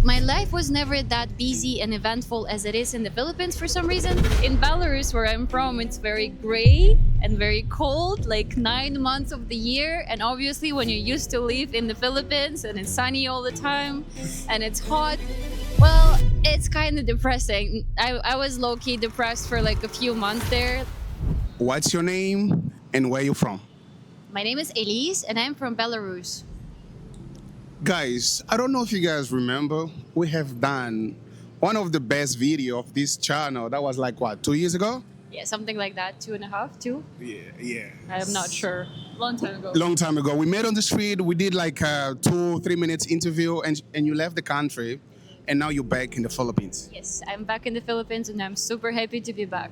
my life was never that busy and eventful as it is in the Philippines for some reason. In Belarus, where I'm from, it's very gray and very cold, like 9 months of the year. And obviously, when you used to live in the Philippines and it's sunny all the time and it's hot, well, it's kind of depressing. I was low key depressed for like a few months there. What's your name and where you from? My name is Elise and I'm from Belarus. Guys, I don't know if you guys remember, we have done one of the best video of this channel. That was like what, 2 years ago? Yeah, something like that. 2.5, two? Yeah. I'm not sure. Long time ago. Long time ago. We met on the street, we did like a 2-3 minutes interview and you left the country and now you're back in the Philippines. Yes, I'm back in the Philippines and I'm super happy to be back.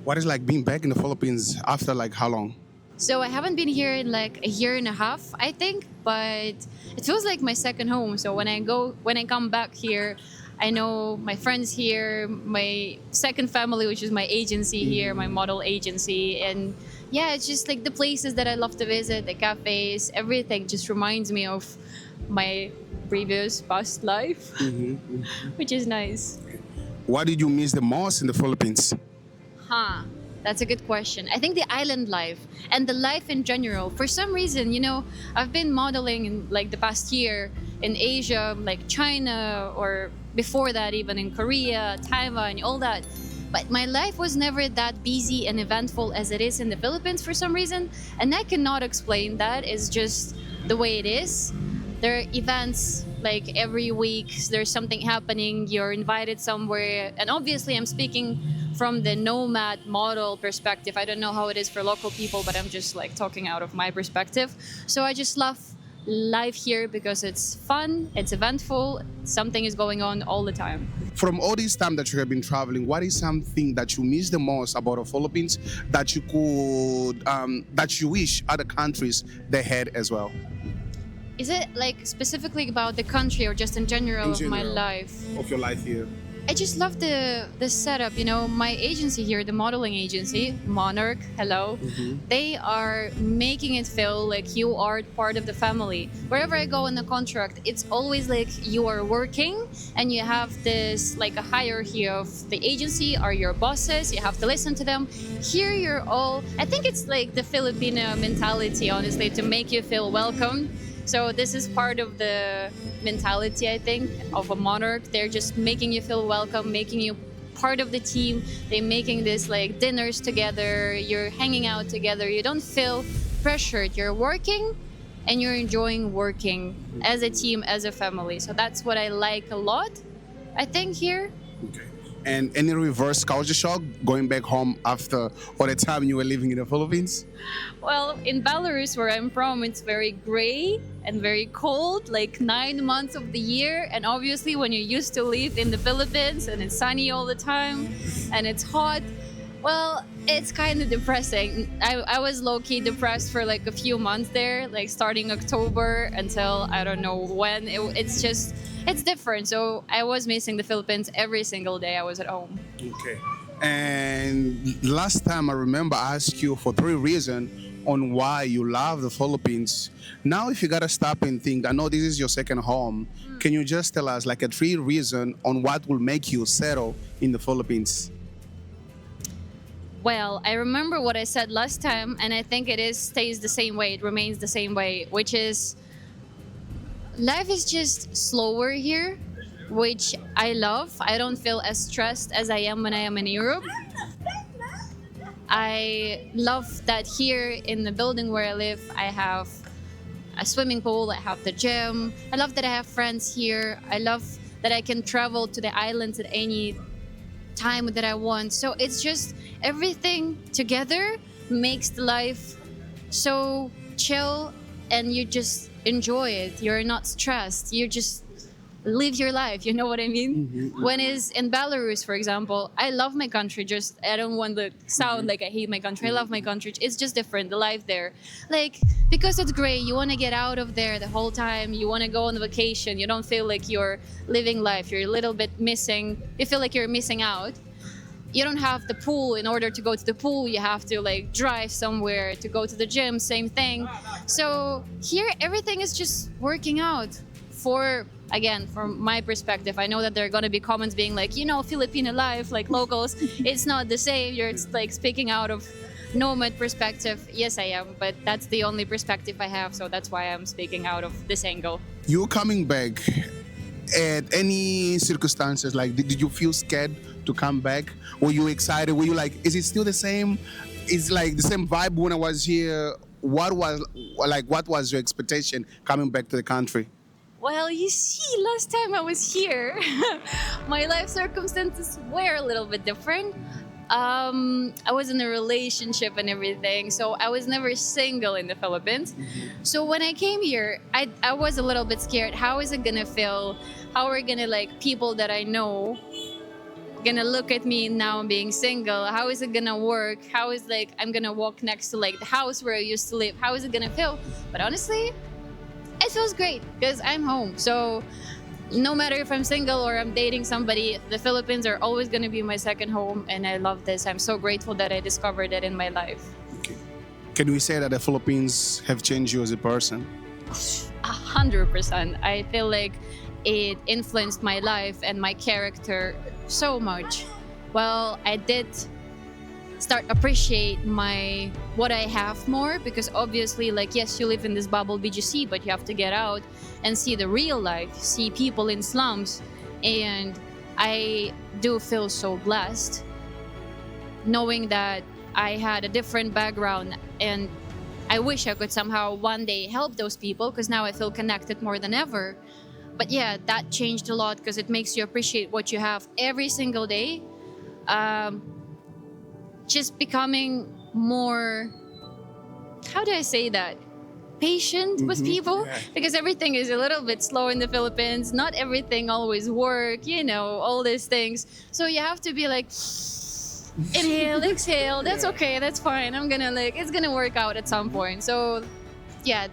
What is like being back in the Philippines after like how long? So I haven't been here in like a year and a half, I think, but it feels like my second home. So when I come back here, I know my friends here, my second family, which is my agency here, my model agency, and yeah, it's just like the places that I love to visit, the cafes, everything just reminds me of my previous past life, which is nice. What did you miss the most in the Philippines? Huh. That's a good question. I think the island life and the life in general. For some reason, I've been modeling in like the past year in Asia, like China, or before that, even in Korea, Taiwan, all that. But my life was never that busy and eventful as it is in the Philippines for some reason. And I cannot explain that. It's just the way it is. There are events like every week, there's something happening, you're invited somewhere. And obviously, I'm speaking from the nomad model perspective. I don't know how it is for local people, but I'm just like talking out of my perspective. So I just love life here because it's fun, it's eventful, something is going on all the time. From all this time that you have been traveling, what is something that you miss the most about the Philippines that you could, that you wish other countries they had as well? Is it like specifically about the country or just in general of my life? Of your life here. I just love the setup. My agency here, the modeling agency, Monarch, hello. They are making it feel like you are part of the family. Wherever I go in the contract, it's always like you are working and you have this like a hierarchy of the agency are your bosses. You have to listen to them. Here you're all, I think it's like the Filipino mentality, honestly, to make you feel welcome. So this is part of the mentality, I think, of a monarch. They're just making you feel welcome, making you part of the team. They're making this like dinners together. You're hanging out together. You don't feel pressured. You're working and you're enjoying working as a team, as a family. So that's what I like a lot, I think, here. Okay. And any reverse culture shock going back home after all the time you were living in the Philippines? Well, in Belarus, where I'm from, it's very gray and very cold, like 9 months of the year. And obviously, when you used to live in the Philippines and it's sunny all the time and it's hot, well, it's kind of depressing. I was low-key depressed for like a few months there, like starting October until I don't know when. It's different. So I was missing the Philippines every single day I was at home. Okay. And last time I remember I asked you for 3 reasons on why you love the Philippines. Now, if you gotta stop and think, I know this is your second home. Can you just tell us like a 3 reason on what will make you settle in the Philippines? Well, I remember what I said last time, and I think stays the same way. It remains the same way, which is life is just slower here, which I love. I don't feel as stressed as I am when I am in Europe. I love that here in the building where I live, I have a swimming pool, I have the gym. I love that I have friends here. I love that I can travel to the islands at any time that I want. So it's just everything together makes the life so chill and you just enjoy it. You're not stressed. You just live your life. You know what I mean? When is in Belarus, for example, I love my country. Just I don't want to sound like I hate my country. I love my country. It's just different. The life there, like because it's great. You want to get out of there the whole time. You want to go on vacation. You don't feel like you're living life. You're a little bit missing. You feel like you're missing out. You don't have the pool. In order to go to the pool, you have to like drive somewhere to go to the gym. Same thing. So here, everything is just working out for again, from my perspective, I know that there are going to be comments being like, Filipino life, like locals, it's not the same. You're like speaking out of nomad perspective. Yes, I am, but that's the only perspective I have, so that's why I'm speaking out of this angle. You coming back at any circumstances, like did you feel scared to come back? Were you excited? Were you like, is it still the same? Is like the same vibe when I was here? What was your expectation coming back to the country? Well, you see, last time I was here, my life circumstances were a little bit different. I was in a relationship and everything, so I was never single in the Philippines. So when I came here, I was a little bit scared. How is it gonna feel? How are gonna like people that I know gonna look at me now being single? How is it gonna work? How is like I'm gonna walk next to like the house where I used to live? How is it gonna feel? But honestly, it feels great because I'm home. So no matter if I'm single or I'm dating somebody, the Philippines are always going to be my second home, and I love this. I'm so grateful that I discovered it in my life. Okay. Can we say that the Philippines have changed you as a person? 100%. I feel like it influenced my life and my character so much. Well, I did start appreciate what I have more, because obviously, like, yes, you live in this bubble BGC, but you have to get out and see the real life, see people in slums. And I do feel so blessed knowing that I had a different background, and I wish I could somehow one day help those people, because now I feel connected more than ever. But yeah, that changed a lot because it makes you appreciate what you have every single day. Just becoming more, how do I say that? Patient with people, Yeah. because everything is a little bit slow in the Philippines. Not everything always work, all these things. So you have to be like, inhale, exhale. That's okay. That's fine. It's gonna work out at some point. So yeah,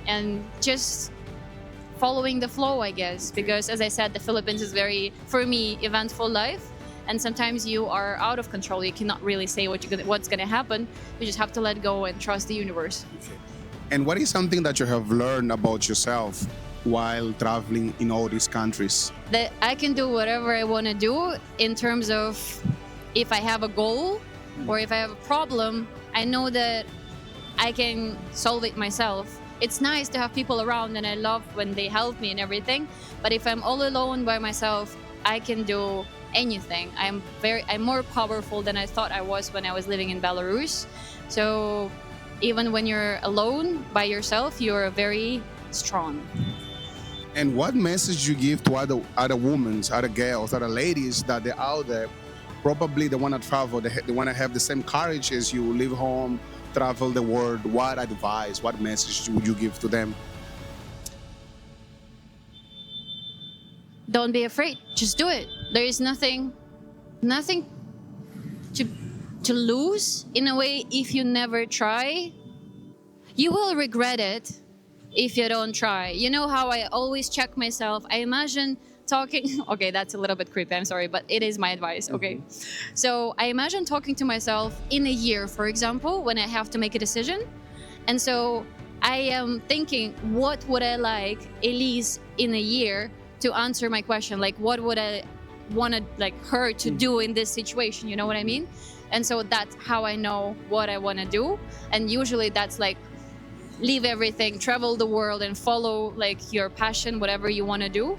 and just following the flow, I guess, because as I said, the Philippines is very, for me, eventful life. And sometimes you are out of control. You cannot really say what's going to happen. You just have to let go and trust the universe. And what is something that you have learned about yourself while traveling in all these countries? That I can do whatever I want to do in terms of if I have a goal or if I have a problem, I know that I can solve it myself. It's nice to have people around, and I love when they help me and everything. But if I'm all alone by myself, I can do anything. I'm more powerful than I thought I was when I was living in Belarus. So even when you're alone by yourself, you're very strong. And what message you give to other women, other girls, other ladies that they're out there, probably they want to travel, they want to have the same courage as you, leave home, travel the world. What advice, what message would you give to them? Don't be afraid. Just do it. There is nothing to lose in a way. If you never try, you will regret it if you don't try. You know how I always check myself? I imagine talking, okay, that's a little bit creepy, I'm sorry, but it is my advice, okay? So I imagine talking to myself in a year, for example, when I have to make a decision. And so I am thinking, what would I like Elise in a year to answer my question? Like, what would I want her to do in this situation? You know what I mean? And so that's how I know what I want to do. And usually that's like, leave everything, travel the world, and follow like your passion, whatever you want to do.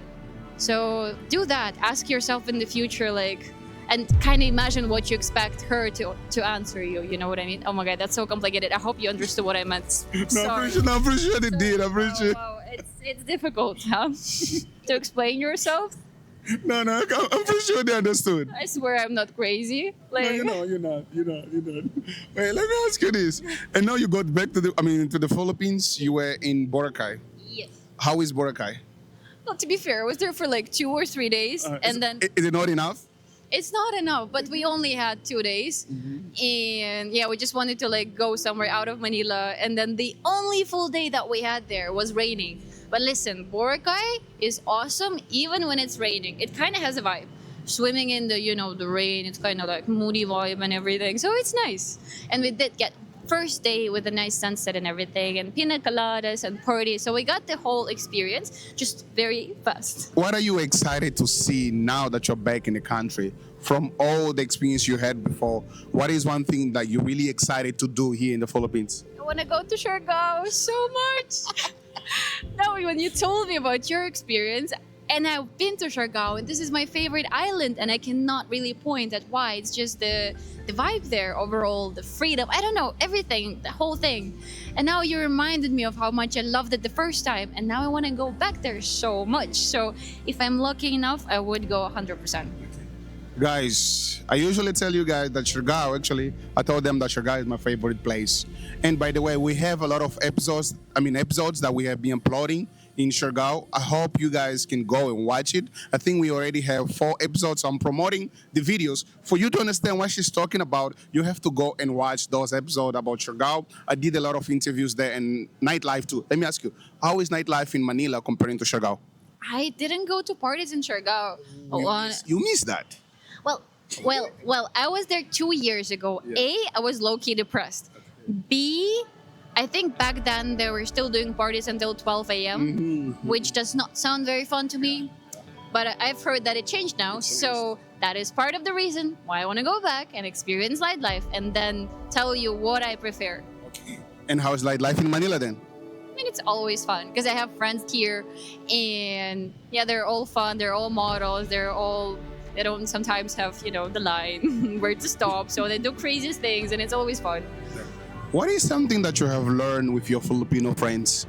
So do that. Ask yourself in the future, like, and kind of imagine what you expect her to answer you. You know what I mean? Oh my God, that's so complicated. I hope you understood what I meant. Sorry. I'm pretty sure they did. I'm pretty sure. Wow. It's difficult, huh? To explain yourself. No, I'm pretty sure they understood. I swear I'm not crazy. Like, No, you're not. Wait, let me ask you this. And now you got back to the Philippines. You were in Boracay. yes. How is Boracay? Well, to be fair, I was there for like 2 or 3 days, and then Is it not enough? it's not enough. But we only had 2 days, and yeah, we just wanted to like go somewhere out of Manila. And then the only full day that we had there was raining. But listen, Boracay is awesome even when it's raining. It kind of has a vibe. Swimming in the rain, it's kind of like moody vibe and everything. So it's nice. And we did get first day with a nice sunset and everything, and pina coladas and parties. So we got the whole experience just very fast. What are you excited to see now that you're back in the country? From all the experience you had before, what is one thing that you're really excited to do here in the Philippines? I want to go to Siargao so much. No, when you told me about your experience, and I've been to Siargao, and this is my favorite island, and I cannot really point at why. It's just the vibe there overall, the freedom. I don't know, everything, the whole thing. And now you reminded me of how much I loved it the first time, and now I want to go back there so much. So if I'm lucky enough, I would go 100%. Guys, I usually tell you guys that Siargao, actually, I told them that Siargao is my favorite place. And by the way, we have a lot of episodes that we have been uploading in Siargao. I hope you guys can go and watch it. I think we already have 4 episodes. I'm promoting the videos. For you to understand what she's talking about, you have to go and watch those episodes about Siargao. I did a lot of interviews there and nightlife too. Let me ask you, how is nightlife in Manila comparing to Siargao? I didn't go to parties in Siargao. You missed that. Well, I was there 2 years ago. Yeah. I was low-key depressed. B, I think back then they were still doing parties until 12 a.m., which does not sound very fun to me. But I've heard that it changed now. So that is part of the reason why I want to go back and experience nightlife and then tell you what I prefer. Okay. And how is nightlife in Manila then? I mean, it's always fun because I have friends here, and yeah, they're all fun. They're all models. They don't sometimes have, the line where to stop. So they do craziest things, and it's always fun. What is something that you have learned with your Filipino friends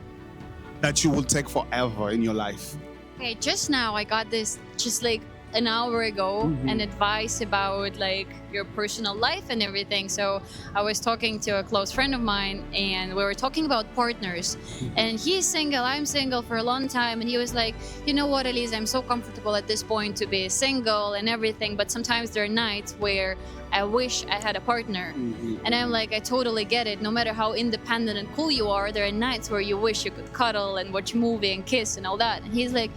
that you will take forever in your life? Okay, just now I got this just like an hour ago, an advice about like your personal life and everything. So I was talking to a close friend of mine, and we were talking about partners, and he's single, I'm single for a long time, and he was like, you know what, Elise, I'm so comfortable at this point to be single and everything, but sometimes there are nights where I wish I had a partner. And I'm like, I totally get it. No matter how independent and cool you are, there are nights where you wish you could cuddle and watch a movie and kiss and all that. And he's like,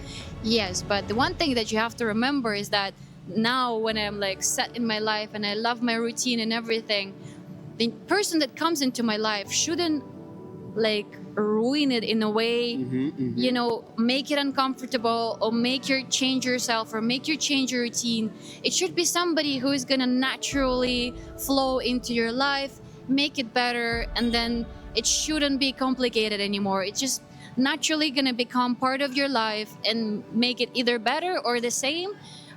yes, but the one thing that you have to remember is that now when I'm like set in my life and I love my routine and everything, the person that comes into my life shouldn't like ruin it in a way, make it uncomfortable or make you change yourself or make you change your routine. It should be somebody who is gonna naturally flow into your life, make it better, and then it shouldn't be complicated anymore. It's just naturally gonna become part of your life and make it either better or the same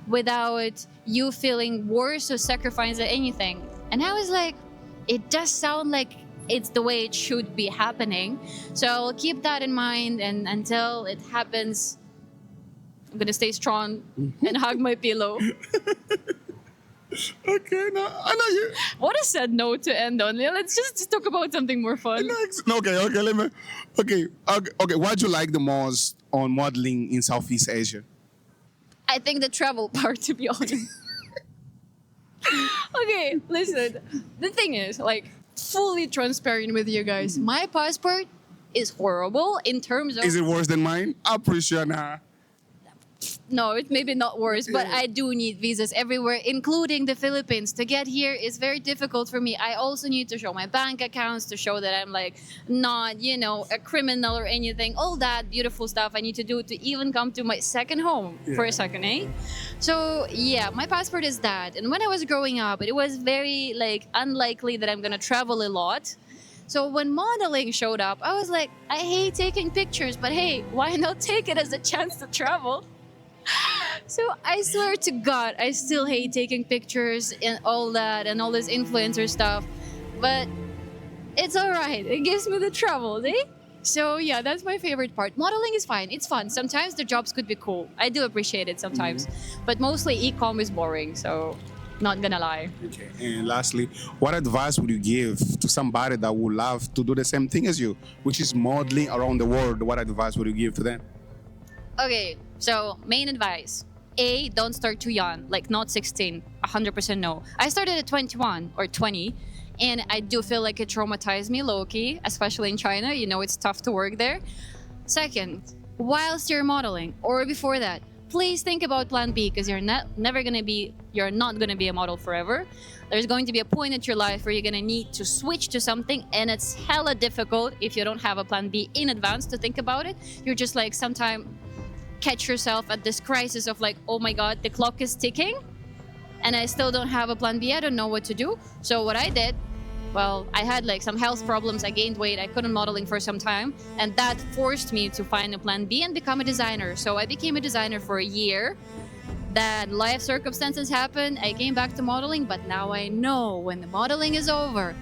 without you feeling worse or sacrificing anything. And I was like, it does sound like it's the way it should be happening. So I'll keep that in mind, and until it happens, I'm gonna stay strong and hug my pillow. Okay, no, I know you. What a sad note to end on. Let's just talk about something more fun. Okay. What do you like the most on modeling in Southeast Asia? I think the travel part, to be honest. Okay, listen. The thing is, like, fully transparent with you guys. My passport is horrible in terms of... Is it worse than mine? I appreciate that. No, it's maybe not worse, but I do need visas everywhere, including the Philippines. To get here is very difficult for me. I also need to show my bank accounts to show that I'm like not, a criminal or anything. All that beautiful stuff I need to do to even come to my second home for a second, eh? So yeah, my passport is that. And when I was growing up, it was very like unlikely that I'm gonna travel a lot. So when modeling showed up, I was like, I hate taking pictures, but hey, why not take it as a chance to travel? So I swear to God, I still hate taking pictures and all that and all this influencer stuff. But it's all right. It gives me the travel, eh? So yeah, that's my favorite part. Modeling is fine. It's fun. Sometimes the jobs could be cool. I do appreciate it sometimes. But mostly e-com is boring, so not gonna lie. Okay. And lastly, what advice would you give to somebody that would love to do the same thing as you, which is modeling around the world? What advice would you give to them? Okay, so main advice. A, don't start too young, like not 16, 100% no. I started at 21 or 20, and I do feel like it traumatized me low-key, especially in China. It's tough to work there. Second, whilst you're modeling, or before that, please think about plan B, because you're not gonna be a model forever. There's going to be a point in your life where you're gonna need to switch to something, and it's hella difficult if you don't have a plan B in advance to think about it. You're just like sometime catch yourself at this crisis of like, oh my god, the clock is ticking and I still don't have a plan B. I don't know what to do. So what I did, well, I had like some health problems. I gained weight. I couldn't modeling for some time, and that forced me to find a plan B and become a designer. So I became a designer for a year. That life circumstances happened. I came back to modeling, but now I know when the modeling is over,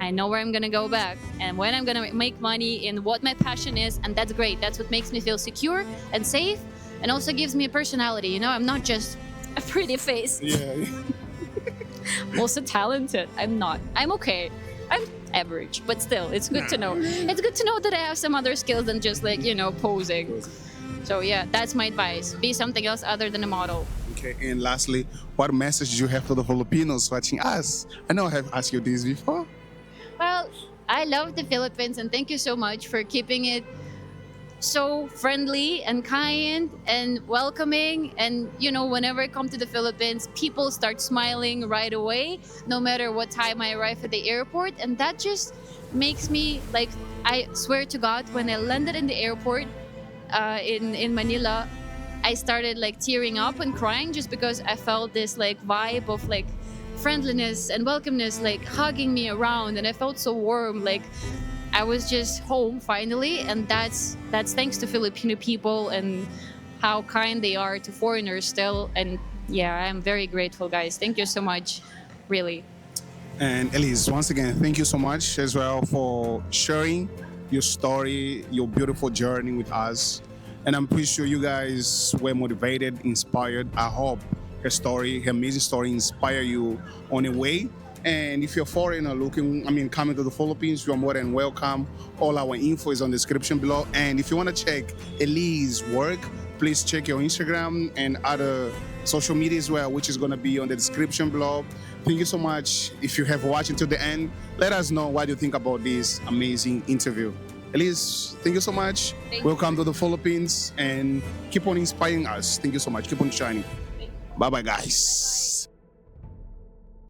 I know where I'm gonna go back and when I'm gonna make money in what my passion is, and that's great. That's what makes me feel secure and safe, and also gives me a personality. You know, I'm not just a pretty face. Yeah. I'm also talented. I'm not. I'm okay. I'm average, but still, it's good to know. It's good to know that I have some other skills than just like, you know, posing. So yeah, that's my advice. Be something else other than a model. Okay, and lastly, what message do you have to the Filipinos watching us? I know I have asked you this before. Well, I love the Philippines, and thank you so much for keeping it so friendly and kind and welcoming. And you know, whenever I come to the Philippines, people start smiling right away, no matter what time I arrive at the airport. And that just makes me like, I swear to God, when I landed in the airport in Manila, I started like tearing up and crying just because I felt this like vibe of like friendliness and welcomeness, like hugging me around, and I felt so warm, like I was just home finally. And that's thanks to Filipino people and how kind they are to foreigners still. And yeah, I'm very grateful, guys. Thank you so much, really. And Elise, once again, thank you so much as well for sharing your story, your beautiful journey with us. And I'm pretty sure you guys were motivated, inspired. I hope her story, her amazing story, inspire you on a way. And if you're foreigner coming to the Philippines, you're more than welcome. All our info is on the description below. And if you want to check Elise's work, please check your Instagram and other social media as well, which is going to be on the description below. Thank you so much. If you have watched until the end, let us know what you think about this amazing interview. Elise, thank you so much. Welcome to the Philippines, and keep on inspiring us. Thank you so much. Keep on shining. Bye-bye, guys.